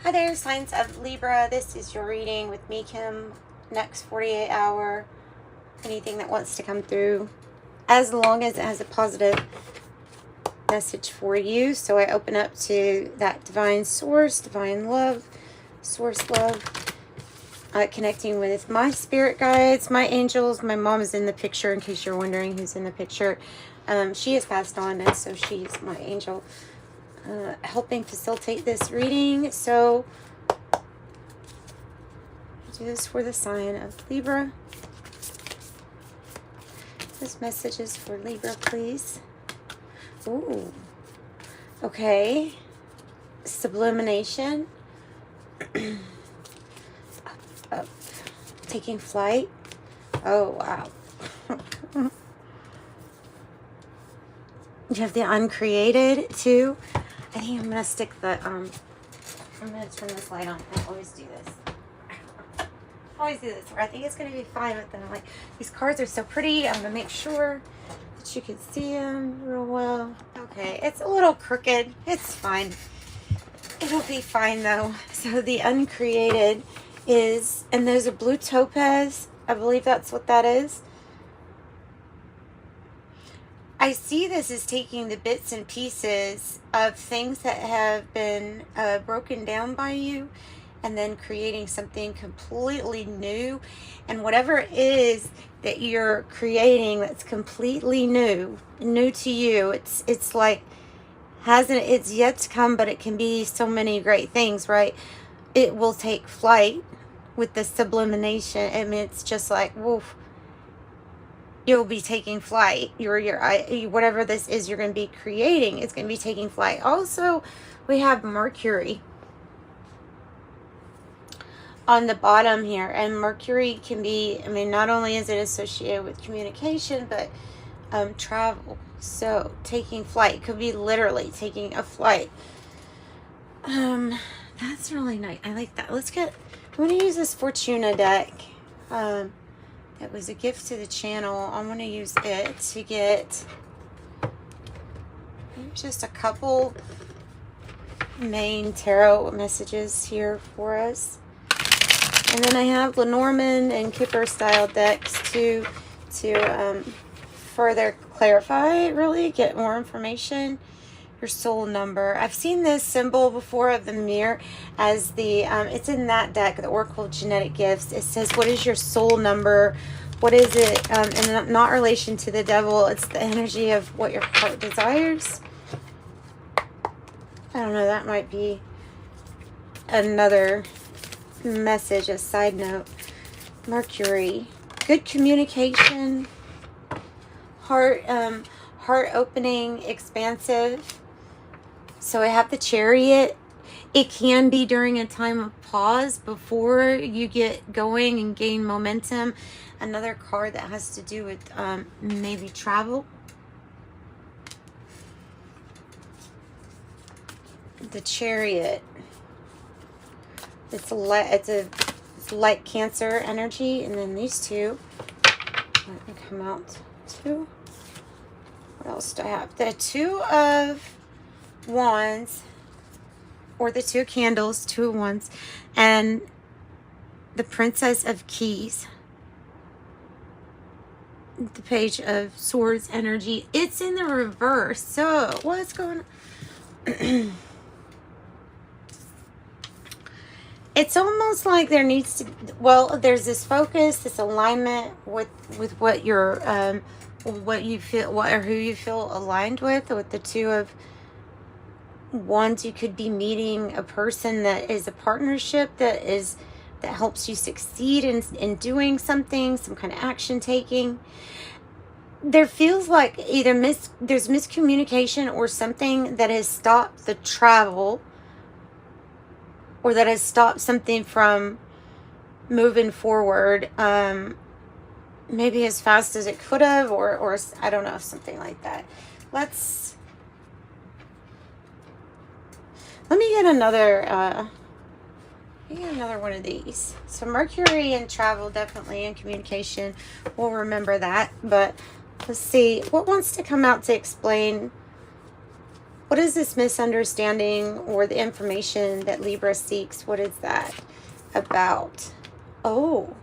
Hi there, signs of Libra. This is your reading with me, Kim. Next 48 hour. Anything that wants to come through, as long as it has a positive message for you. So I open up to that divine source, divine love, source love, connecting with my spirit guides, my angels. My mom is in the picture, in case you're wondering who's in the picture. She has passed on, and so she's my angel, helping facilitate this reading. So I'll do this for the sign of Libra. This message is for Libra, please. Ooh. Okay. Sublimination. Up. Taking flight. Oh, wow. You have the uncreated, too. I think I'm going to stick the, I'm going to turn this light on. I always do this. Always do this, where I think it's going to be fine, but then I'm like, these cards are so pretty. I'm going to make sure that you can see them real well. Okay, it's a little crooked. It's fine. It'll be fine, though. So the uncreated is, and there's a blue topaz. I believe that's what that is. I see this as taking the bits and pieces of things that have been broken down by you, and then creating something completely new. And whatever it is that you're creating that's completely new to you, it's like it's yet to come, but it can be so many great things, right? It will take flight with the sublimination. I mean, it's just like, woof. You'll be taking flight. Whatever this is you're going to be creating, it's going to be taking flight. Also, we have Mercury on the bottom here, and Mercury can be, I mean, not only is it associated with communication, but travel. So taking flight could be literally taking a flight. That's really nice. I like that. I'm going to use this Fortuna deck. It was a gift to the channel. I'm going to use it to get just a couple main tarot messages here for us. And then I have Lenormand and Kipper style decks to further clarify, really get more information. Your soul number. I've seen this symbol before of the mirror as the, it's in that deck, the Oracle Genetic Gifts. It says, what is your soul number? What is it? And not relation to the devil. It's the energy of what your heart desires. I don't know. That might be another message, a side note. Mercury. Good communication. Heart opening, expansive. So I have the Chariot. It can be during a time of pause before you get going and gain momentum. Another card that has to do with maybe travel. The Chariot. It's a light Cancer energy, and then these two. Let me come out too. What else do I have? The Two of Wands, or the Two of Candles, Two of Wands, and the Princess of Keys. The Page of Swords energy. It's in the reverse. So what's going on? It's almost like there needs to, well, there's this focus, this alignment with what you're what you feel, or who you feel aligned with the Two of Wands. You could be meeting a person that is a partnership that helps you succeed in doing something, some kind of action taking. There feels like either there's miscommunication or something that has stopped the travel, or that has stopped something from moving forward, maybe as fast as it could have, or I don't know, something like that. Let me get another one of these. So Mercury and travel, definitely, and communication. We'll remember that. But let's see what wants to come out to explain What is this misunderstanding or the information that Libra seeks? What is that about? Oh,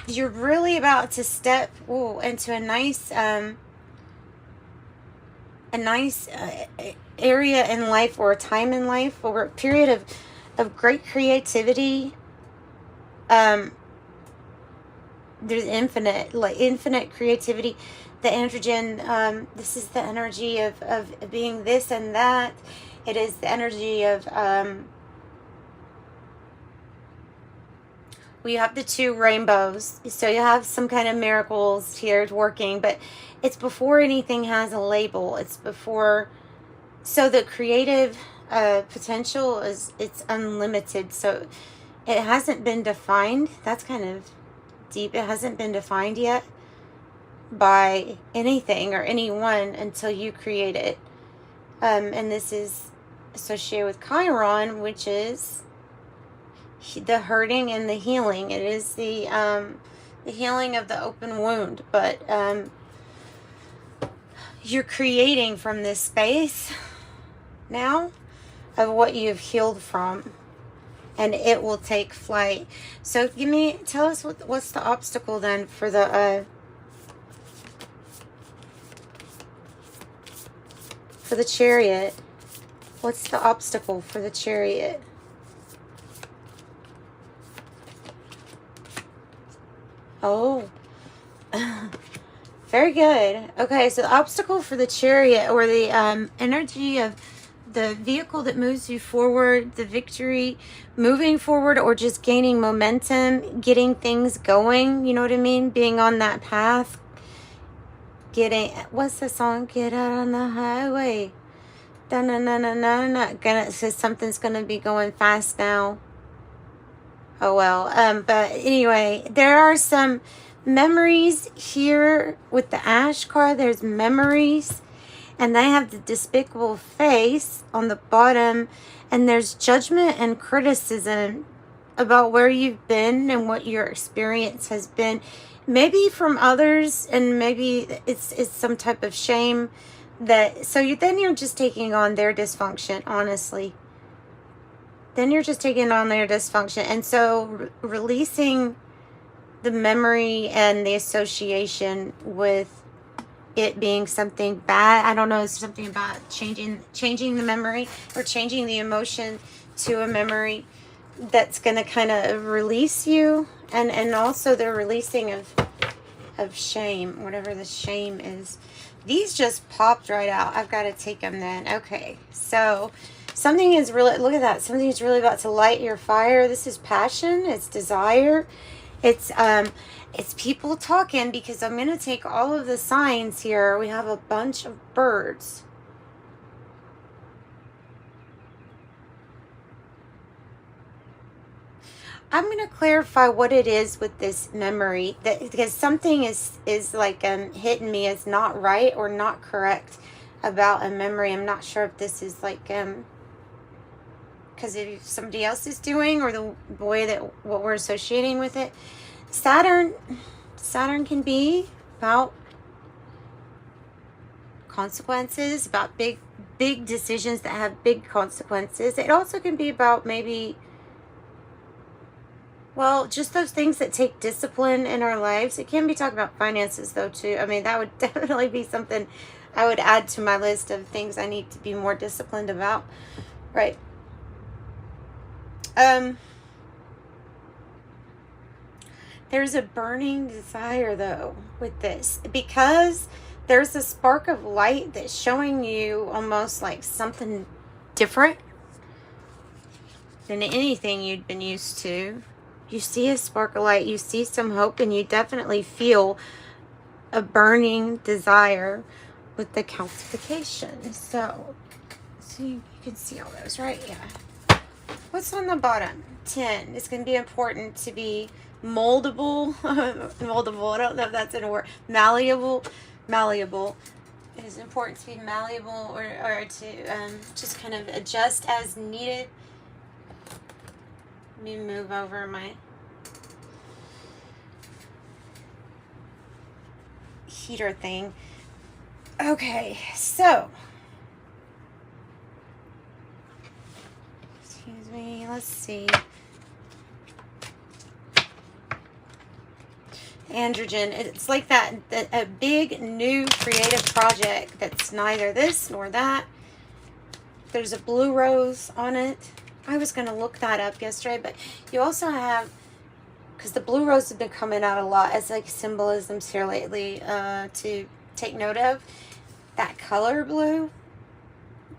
you're really about to step into a nice area in life, or a time in life, or a period of great creativity. There's infinite creativity. The androgen, this is the energy of being this and that. It is the energy of we have the two rainbows, so you have some kind of miracles here working, but it's before anything has a label. It's before, so the creative potential it's unlimited. So it hasn't been defined. That's kind of deep. It hasn't been defined yet by anything or anyone until you create it. And this is associated with Chiron, which is the hurting and the healing. It is the healing of the open wound. But you're creating from this space now of what you've healed from, and it will take flight. So tell us what's the obstacle then for the Chariot. What's the obstacle for the Chariot? Oh, very good. Okay, so the obstacle for the Chariot, or the energy of the vehicle that moves you forward, the victory, moving forward, or just gaining momentum, getting things going, you know what I mean? Being on that path, what's the song? Get out on the highway. Says something's gonna be going fast now. Oh well, but anyway, there are some memories here with the Ash card. There's memories, and they have the despicable face on the bottom, and there's judgment and criticism about where you've been and what your experience has been, maybe from others, and maybe it's some type of shame that, so you're just taking on their dysfunction, honestly. Then you're just taking on their dysfunction. And so releasing the memory and the association with it being something bad. I don't know, something about changing the memory, or changing the emotion to a memory that's going to kind of release you. And also the releasing of shame, whatever the shame is. These just popped right out. I've got to take them then. Okay, so something is really, look at that. Something is really about to light your fire. This is passion. It's desire. It's people talking, because I'm going to take all of the signs here. We have a bunch of birds. I'm going to clarify what it is with this memory, because something is like hitting me as not right or not correct about a memory. I'm not sure if this is like because if somebody else is doing, or the way that what we're associating with it. Saturn can be about consequences, about big decisions that have big consequences. It also can be about maybe, well, just those things that take discipline in our lives. It can be talking about finances, though, too. I mean, that would definitely be something I would add to my list of things I need to be more disciplined about. Right. There's a burning desire, though, with this, because there's a spark of light that's showing you almost like something different than anything you'd been used to. You see a spark of light, you see some hope, and you definitely feel a burning desire with the calcification. So you can see all those, right? Yeah. What's on the bottom? 10. It's going to be important to be moldable. Moldable. I don't know if that's in a word. Malleable. It is important to be malleable, or to just kind of adjust as needed. Let me move over my heater thing. Okay, so excuse me, let's see. Androgen, it's like that a big new creative project that's neither this nor that. There's a blue rose on it. I was going to look that up yesterday, but you also have, because the blue rose has been coming out a lot as like symbolisms here lately, to take note of. That color blue,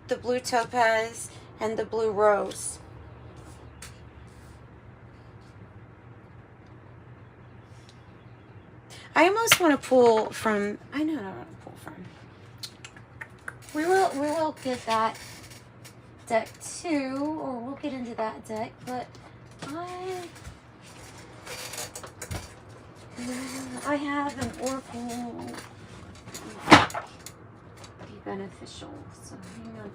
the blue topaz, and the blue rose. I almost want to pull from, I know I want to pull from. We will get that deck too, or we'll get into that deck, but I have an oracle be beneficial, so hang on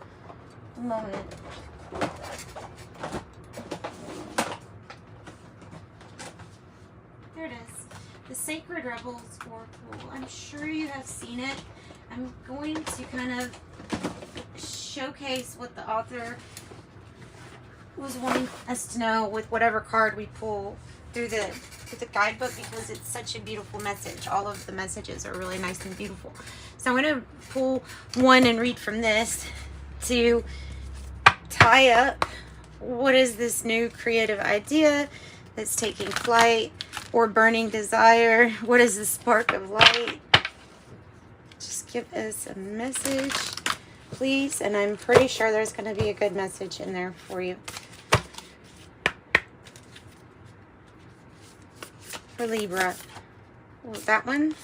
a moment. There it is. The Sacred Rebels Oracle. I'm sure you have seen it. I'm going to kind of showcase what the author was wanting us to know with whatever card we pull through the guidebook, because it's such a beautiful message. All of the messages are really nice and beautiful. So I'm going to pull one and read from this to tie up what is this new creative idea that's taking flight or burning desire. What is the spark of light? Just give us a message, please. And I'm pretty sure there's going to be a good message in there for you. For Libra. Oh, that one?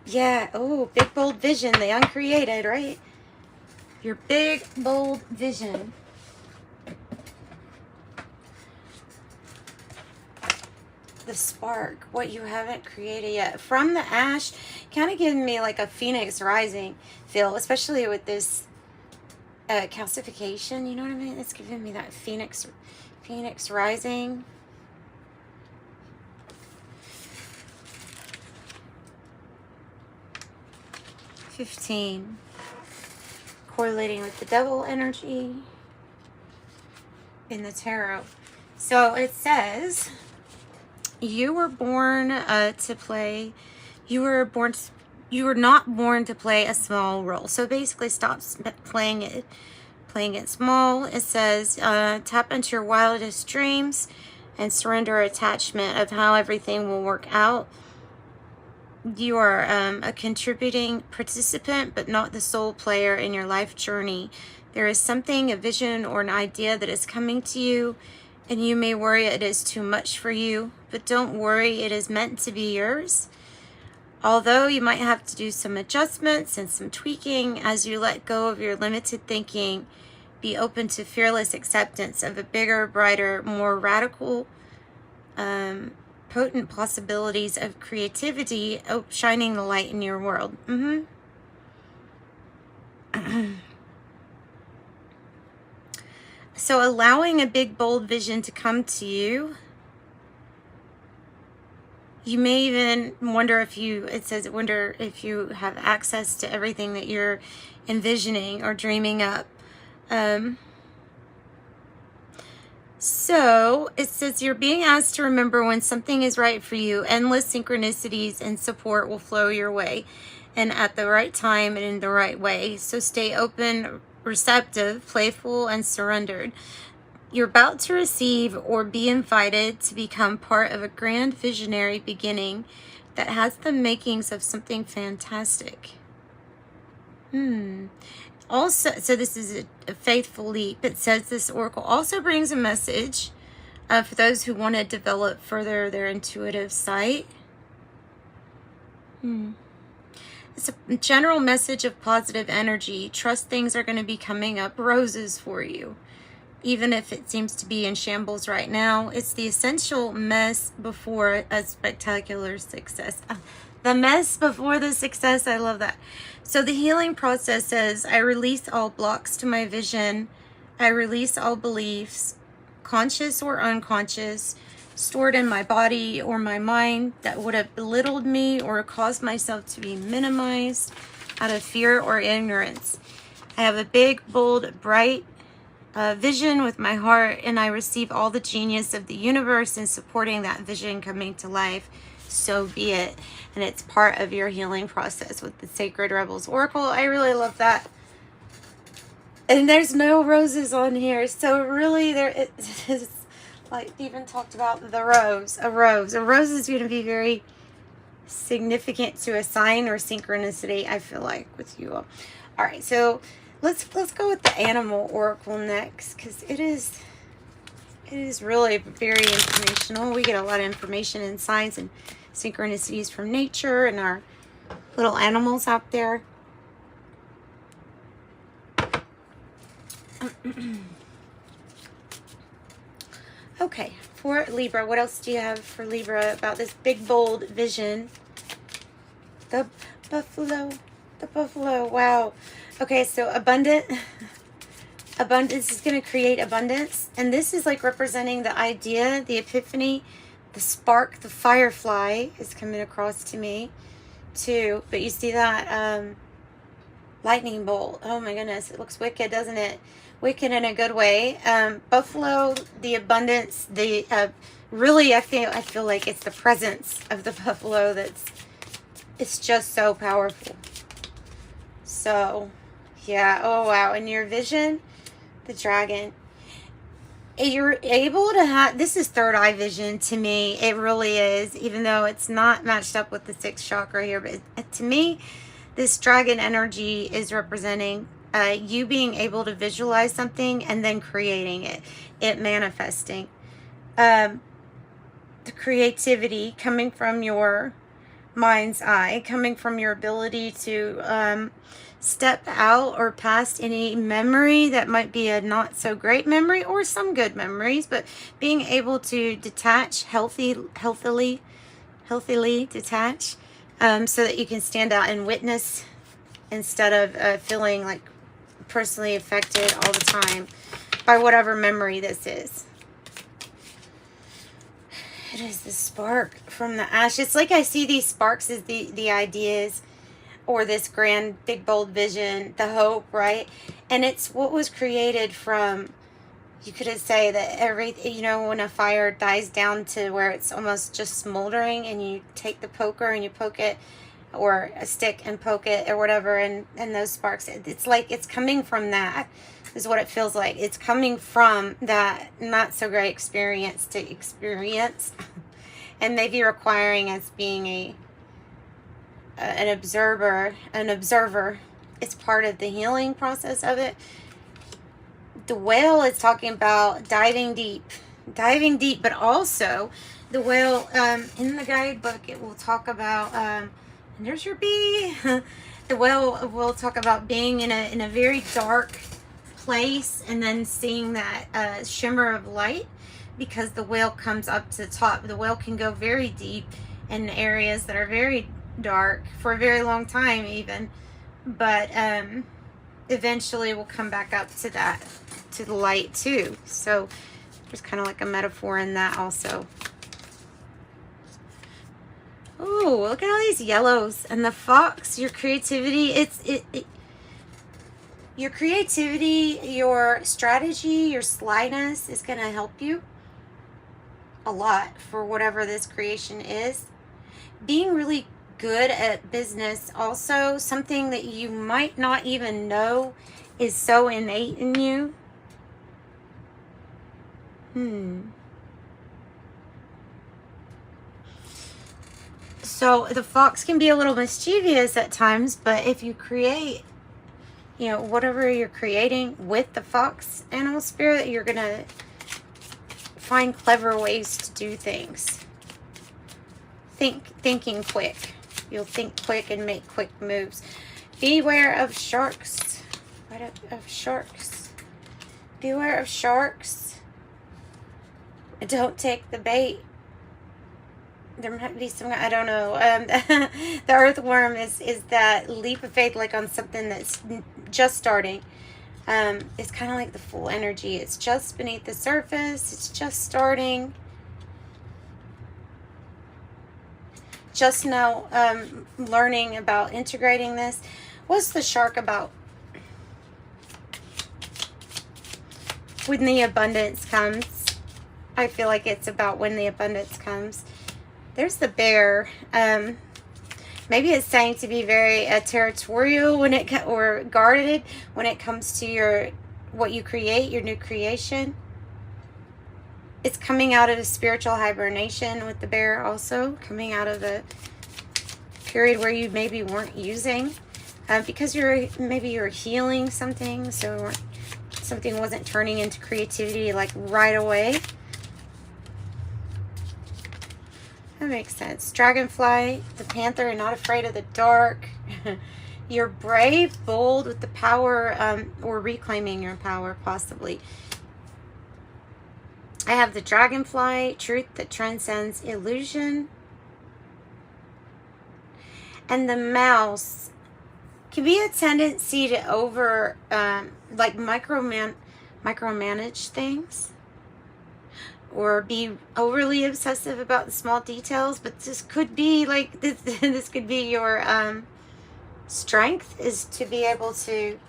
Yeah. Oh, big, bold vision. The uncreated, right? Your big, bold vision. The spark, what you haven't created yet. From the ash, kind of giving me like a phoenix rising feel, especially with this calcification, you know what I mean? It's giving me that phoenix rising. $15. Correlating with the devil energy in the tarot. So it says, you were born to play, you were not born to play a small role. So basically stop playing it small. It says, tap into your wildest dreams and surrender attachment of how everything will work out. You are a contributing participant, but not the sole player in your life journey. There is something, a vision or an idea that is coming to you, and you may worry it is too much for you, but don't worry, it is meant to be yours. Although you might have to do some adjustments and some tweaking as you let go of your limited thinking, be open to fearless acceptance of a bigger, brighter, more radical, potent possibilities of creativity shining the light in your world. So allowing a big, bold vision to come to you. You may even wonder if you, it says, wonder if you have access to everything that you're envisioning or dreaming up. So it says you're being asked to remember when something is right for you. Endless synchronicities and support will flow your way, and at the right time and in the right way. So stay open, receptive, playful, and surrendered. You're about to receive or be invited to become part of a grand visionary beginning that has the makings of something fantastic. Also, so this is a faithful leap. It says this oracle also brings a message for those who want to develop further their intuitive sight. It's a general message of positive energy. Trust things are going to be coming up roses for you, even if it seems to be in shambles right now. It's the essential mess before a spectacular success. The mess before the success. I love that. So the healing process says, I release all blocks to my vision. I release all beliefs, conscious or unconscious, stored in my body or my mind that would have belittled me or caused myself to be minimized out of fear or ignorance. I have a big, bold, bright vision with my heart, and I receive all the genius of the universe in supporting that vision coming to life. So be it. And it's part of your healing process with the Sacred Rebels Oracle. I really love that. And there's no roses on here. So really there it is, like even talked about the rose. A rose is going to be very significant to a sign or synchronicity, I feel like, with you all. All right, so let's go with the animal oracle next, because it is really very informational. We get a lot of information and signs and synchronicities from nature and our little animals out there. Okay, for Libra, what else do you have for Libra about this big, bold vision? The buffalo, wow. Okay, so abundance is going to create abundance. And this is like representing the idea, the epiphany, the spark, the firefly is coming across to me too. But you see that lightning bolt. Oh my goodness, it looks wicked, doesn't it? Wicked in a good way. Buffalo, the abundance, the really, I feel like it's the presence of the buffalo it's just so powerful. So, yeah. Oh wow. And your vision, the dragon. You're able to have, this is third eye vision to me. It really is, even though it's not matched up with the sixth chakra here. But to me, this dragon energy is representing you being able to visualize something and then creating it manifesting. The creativity coming from your mind's eye, coming from your ability to step out or past any memory that might be a not so great memory or some good memories, but being able to detach healthily detach, so that you can stand out and witness instead of feeling like personally affected all the time by whatever memory this is. It is the spark from the ash. It's like I see these sparks as the ideas, or this grand, big, bold vision, the hope, right? And it's what was created from, you could say that everything, you know, when a fire dies down to where it's almost just smoldering, and you take the poker and you poke it, or a stick and poke it or whatever, and those sparks, it's like it's coming from that, is what it feels like. It's coming from that not so great experience to experience, and maybe requiring us being an observer. It's part of the healing process of it. The whale is talking about diving deep, but also the whale, in the guidebook, it will talk about, and there's your bee. The whale will talk about being in a very dark place, and then seeing that shimmer of light, because the whale comes up to the top. The whale can go very deep in areas that are very dark for a very long time even, but eventually we'll come back up to the light too. So there's kind of like a metaphor in that also. Oh, look at all these yellows. And the fox, your creativity, your creativity, your strategy, your slyness is going to help you a lot for whatever this creation is. Being really good at business, also something that you might not even know is so innate in you. So the fox can be a little mischievous at times, but if you create, you know, whatever you're creating with the fox animal spirit, you're gonna find clever ways to do things. Thinking quick. You'll think quick and make quick moves. Beware of sharks. Beware of sharks. Don't take the bait. There might be some, I don't know. The earthworm is that leap of faith, like on something that's just starting. It's kind of like the full energy. It's just beneath the surface. It's just starting. just now learning about integrating this. What's the shark about? When the abundance comes. I feel like it's about when the abundance comes. There's the bear. Maybe it's saying to be very territorial when it or guarded when it comes to your what you create, your new creation. It's coming out of a spiritual hibernation with the bear, also coming out of a period where you maybe weren't using because maybe you're healing something, so something wasn't turning into creativity like right away. That makes sense. Dragonfly, the panther, and not afraid of the dark. You're brave, bold, with the power, or reclaiming your power, possibly. I have the dragonfly, truth that transcends illusion. And the mouse can be a tendency to like micromanage things. Or be overly obsessive about the small details, but this could be like this could be your strength, is to be able to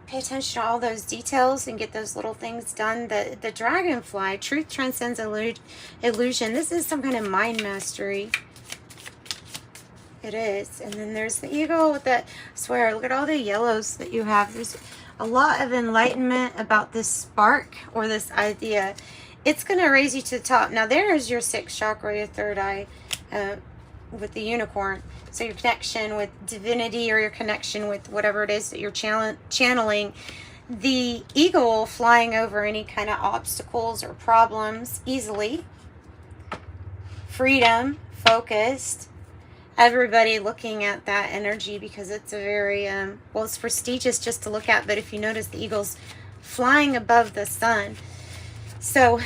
pay attention to all those details and get those little things done. The dragonfly, truth transcends illusion. This is some kind of mind mastery. It is. And then there's the eagle with that. I swear, look at all the yellows that you have. There's a lot of enlightenment about this spark or this idea. It's going to raise you to the top. Now, there's your sixth chakra, your third eye, with the unicorn. So your connection with divinity, or your connection with whatever it is that you're channeling. The eagle flying over any kind of obstacles or problems easily. Freedom, focused. Everybody looking at that energy because it's a very, well, it's prestigious just to look at. But if you notice, the eagle's flying above the sun. So,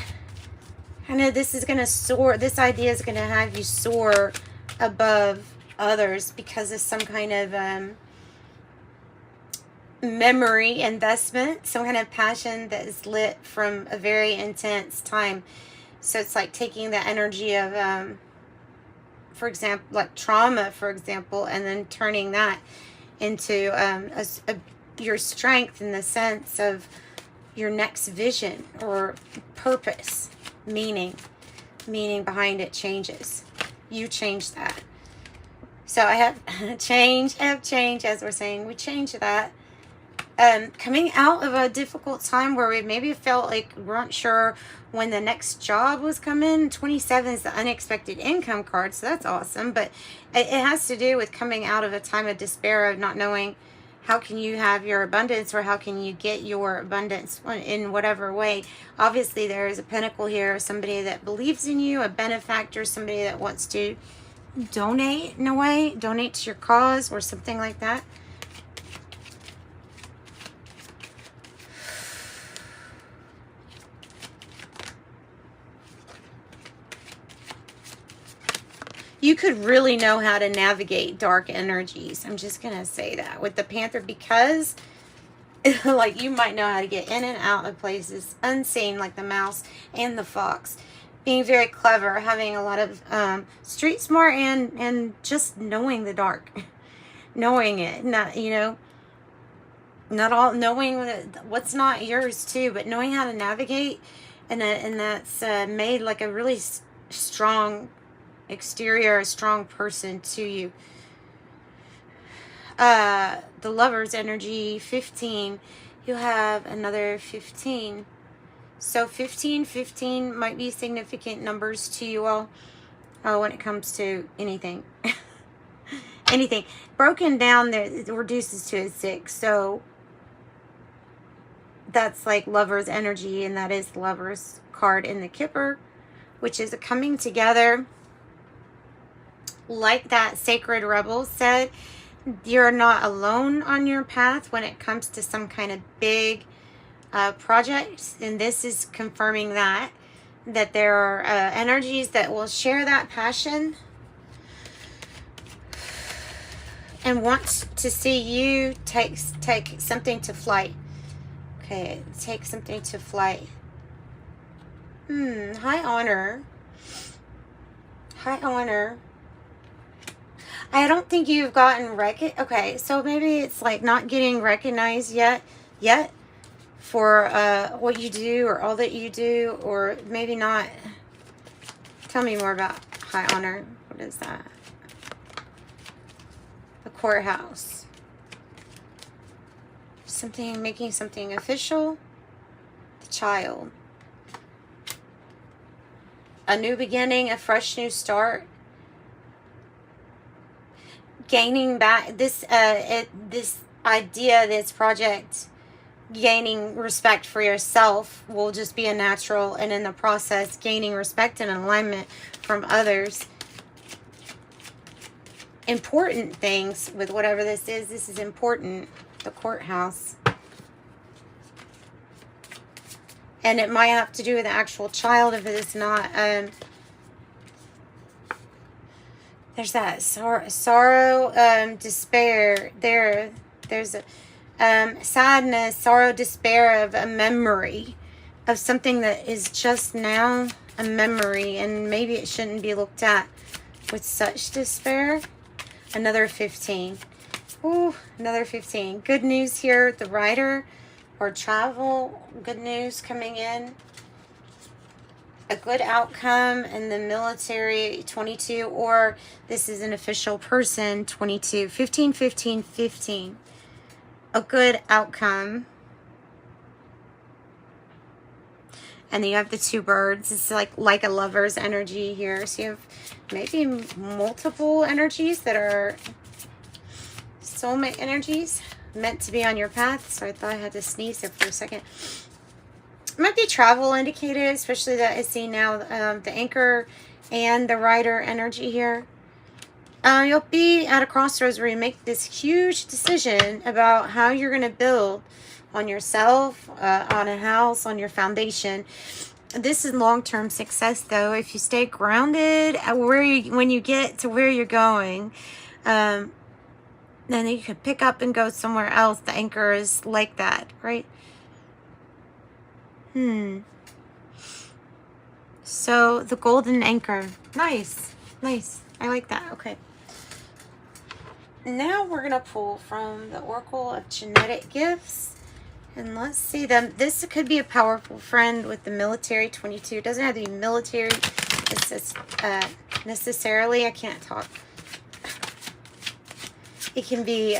I know this is going to soar. This idea is going to have you soar above others because of some kind of memory investment, some kind of passion that is lit from a very intense time. So, it's like taking the energy of, for example, like trauma, for example, and then turning that into your strength in the sense of your next vision or purpose, meaning behind it changes. You change that. So I have change, as we're saying. We change that. Coming out of a difficult time where we maybe felt like we weren't sure when the next job was coming. 27 is the unexpected income card, so that's awesome. But it has to do with coming out of a time of despair, of not knowing how can you have your abundance, or how can you get your abundance in whatever way. Obviously, there is a pentacle here, somebody that believes in you, a benefactor, somebody that wants to donate in a way, donate to your cause or something like that. You could really know how to navigate dark energies. I'm just going to say that with the panther, because like you might know how to get in and out of places unseen, like the mouse and the fox. Being very clever, having a lot of street smart, and just knowing the dark. Knowing it. Not, not all, knowing what's not yours too, but knowing how to navigate. And that's made like a really strong exterior, a strong person to you. The Lover's energy, 15. You have another 15. So 15 might be significant numbers to you all when it comes to anything. Anything. Broken down, there, it reduces to a 6. So that's like Lover's energy, and that is the Lover's card in the Kipper, which is a coming together. Like that Sacred Rebel said, you're not alone on your path when it comes to some kind of big project. And this is confirming that there are energies that will share that passion and want to see you take something to flight. Okay, take something to flight. High honor. High honor. I don't think you've gotten okay, so maybe it's like not getting recognized yet for what you do or all that you do, or maybe not. Tell me more about high honor. What is that? The courthouse. Something, making something official. The child. A new beginning, a fresh new start. Gaining back this this idea, this project, gaining respect for yourself will just be a natural, and in the process gaining respect and alignment from others. Important things with whatever this is important. The courthouse. And it might have to do with the actual child if it is not. There's that sorrow, despair. There's a sadness, sorrow, despair of a memory of something that is just now a memory, and maybe it shouldn't be looked at with such despair. Another 15. Ooh, another 15. Good news here, the writer or travel. Good news coming in. A good outcome in the military, 22, or this is an official person, 22, 15, 15, 15. A good outcome. And then you have the two birds. It's like a lover's energy here. So you have maybe multiple energies that are soulmate energies meant to be on your path. So I thought I had to sneeze there for a second. Might be travel indicated, especially that I see now the anchor and the rider energy here. You'll be at a crossroads where you make this huge decision about how you're going to build on yourself, on a house, on your foundation. This is long-term success, though, if you stay grounded at when you get to where you're going. Then you can pick up and go somewhere else. The anchor is like that, right? So the golden anchor. Nice. Nice. I like that. Okay. Now we're going to pull from the Oracle of Genetic Gifts. And let's see them. This could be a powerful friend with the military, 22. It doesn't have to be military. It's just, necessarily. I can't talk. It can be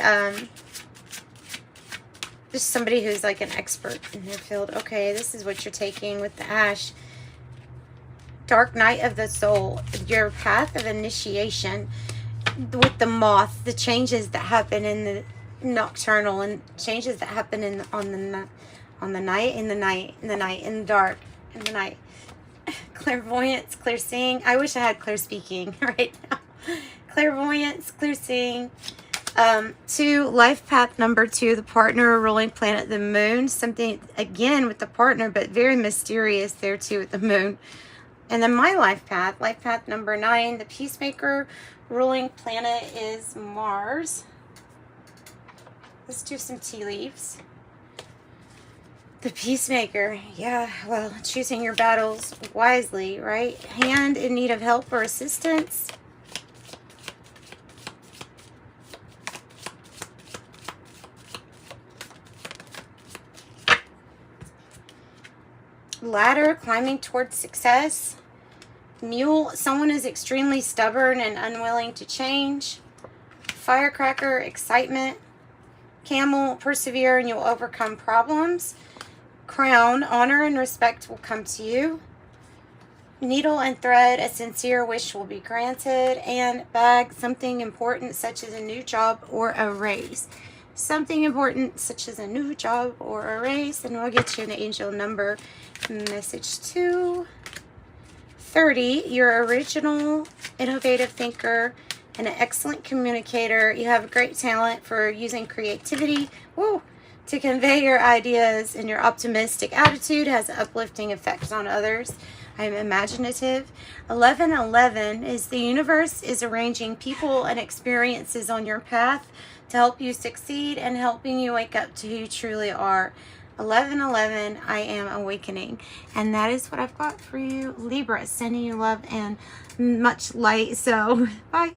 just somebody who's like an expert in their field. Okay, this is what you're taking with the ash. Dark night of the soul. Your path of initiation with the moth. The changes that happen in the nocturnal, and changes that happen in the night, in the dark, in the night. Clairvoyance, clear seeing. I wish I had clear speaking right now. Clairvoyance, clear seeing. 2, life path number 2, the partner, ruling planet, the moon. Something again with the partner, but very mysterious there too with the moon. And then my life path number 9, the peacemaker, ruling planet is Mars. Let's do some tea leaves. The peacemaker, yeah, well, choosing your battles wisely, right? Hand in need of help or assistance. Ladder, climbing towards success. Mule, someone is extremely stubborn and unwilling to change. Firecracker, excitement. Camel, persevere and you'll overcome problems. Crown, honor and respect will come to you. Needle and thread, a sincere wish will be granted. And bag, something important such as a new job or a raise. Something important such as a new job or a raise. And we'll get you an angel number. Message 2. 30, you're original, innovative thinker, and an excellent communicator. You have a great talent for using creativity to convey your ideas, and your optimistic attitude has an uplifting effect on others. I'm imaginative. 1111 is the universe is arranging people and experiences on your path to help you succeed and helping you wake up to who you truly are. 1111, I am awakening. And that is what I've got for you, Libra. Sending you love and much light. So, bye.